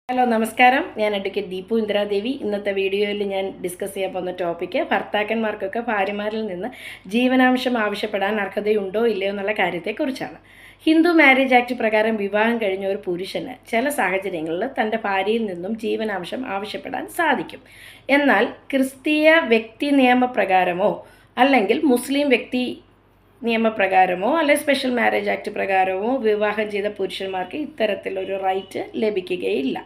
Hello നമസ്കാരം. ഞാൻ advocate Deepu Indira Devi. ഇന്നത്തെ വീഡിയോയിൽ ഞാൻ ഡിസ്കസ് ചെയ്യാൻ പോകുന്ന ടോപ്പിക്ക് ഭർത്താക്കന്മാർക്കൊക്കെ ഭാര്യമാരിൽ നിന്ന് ജീവനാംശം ആവശ്യപ്പെടാൻ അർഹതയുണ്ടോ ഇല്ലയോ എന്നുള്ള കാര്യത്തെക്കുറിച്ചാണ്. ഹിന്ദു മാരേജ് ആക്ട് പ്രകാരം വിവാഹം കഴിഞ്ഞ ഒരു പുരുഷന് ചില സാഹചര്യങ്ങളിൽ തൻ്റെ ഭാര്യയിൽ നിന്നും ജീവനാംശം ആവശ്യപ്പെടാൻ സാധിക്കും. എന്നാൽ ക്രിസ്തീയ വ്യക്തി നിയമപ്രകാരമോ അല്ലെങ്കിൽ മുസ്ലിം വ്യക്തി നിയമപ്രകാരമോ അല്ലെങ്കിൽ സ്പെഷ്യൽ മാരേജ് ആക്ട് പ്രകാരമോ വിവാഹം ചെയ്ത പുരുഷന്മാർക്ക് ഇത്തരത്തിലൊരു റൈറ്റ് ലഭിക്കുകയില്ല.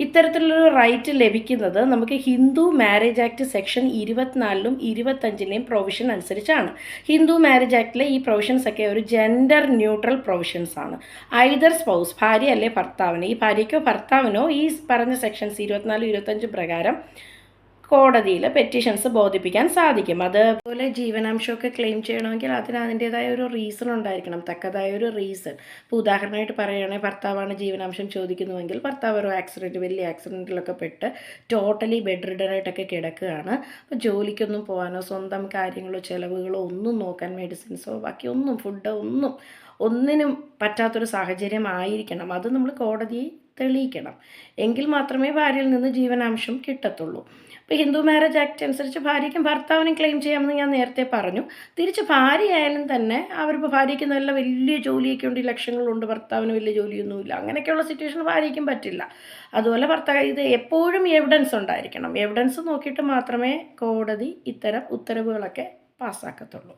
ഇത്തരത്തിലൊരു റൈറ്റ് ലഭിക്കുന്നത് നമുക്ക് ഹിന്ദു മാരേജ് ആക്ട് സെക്ഷൻ 24ലും 25ലെയും പ്രൊവിഷൻ അനുസരിച്ചാണ്. ഹിന്ദു മാരേജ് ആക്ടിലെ ഈ പ്രൊവിഷൻസ് ഒക്കെ ഒരു ജെൻഡർ ന്യൂട്രൽ പ്രൊവിഷൻസ് ആണ്. ഐദർ സ്പൗസ്, ഭാര്യ അല്ലെ ഭർത്താവിന്, ഈ ഭാര്യയ്ക്കോ ഭർത്താവിനോ ഈ പറഞ്ഞ സെക്ഷൻസ് 24, 25 പ്രകാരം കോടതിയിൽ പെറ്റീഷൻസ് ബോധിപ്പിക്കാൻ സാധിക്കും. അതുപോലെ ജീവനാംശമൊക്കെ ക്ലെയിം ചെയ്യണമെങ്കിൽ അതിന് അതിൻ്റേതായ ഒരു റീസൺ ഉണ്ടായിരിക്കണം, തക്കതായ ഒരു റീസൺ. ഇപ്പോൾ ഉദാഹരണമായിട്ട് പറയുകയാണെങ്കിൽ ഭർത്താവാണ് ജീവനാംശം ചോദിക്കുന്നുവെങ്കിൽ ഭർത്താവ് ഒരു വലിയ ആക്സിഡൻറ്റിലൊക്കെ പെട്ട് ടോട്ടലി ബെഡ് റിഡനായിട്ടൊക്കെ കിടക്കുകയാണ്. അപ്പോൾ ജോലിക്കൊന്നും പോകാനോ സ്വന്തം കാര്യങ്ങളോ ചിലവുകളോ ഒന്നും നോക്കാൻ, മെഡിസിൻസോ ബാക്കി ഒന്നും ഫുഡ് ഒന്നിനും പറ്റാത്തൊരു സാഹചര്യം ആയിരിക്കണം. അത് നമ്മൾ കോടതിയെ തെളിയിക്കണം. എങ്കിൽ മാത്രമേ ഭാര്യയിൽ നിന്ന് ജീവനാംശം കിട്ടത്തുള്ളൂ. ഇപ്പോൾ ഹിന്ദു മാരേജ് ആക്ട് അനുസരിച്ച് ഭാര്യയ്ക്കും ഭർത്താവിനും ക്ലെയിം ചെയ്യാമെന്ന് ഞാൻ നേരത്തെ പറഞ്ഞു. തിരിച്ച് ഭാര്യയായാലും തന്നെ അവരിപ്പോൾ ഭാര്യയ്ക്ക് നല്ല വലിയ ജോലിയൊക്കെ ഉണ്ട്, ലക്ഷങ്ങളുണ്ട്, ഭർത്താവിന് വലിയ ജോലിയൊന്നുമില്ല, അങ്ങനെയൊക്കെയുള്ള സിറ്റുവേഷൻ ഭാര്യയ്ക്കും പറ്റില്ല. അതുപോലെ ഇത് എപ്പോഴും എവിഡൻസ് ഉണ്ടായിരിക്കണം. എവിഡൻസ് നോക്കിയിട്ട് മാത്രമേ കോടതി ഇത്തരം ഉത്തരവുകളൊക്കെ പാസ്സാക്കത്തുള്ളൂ.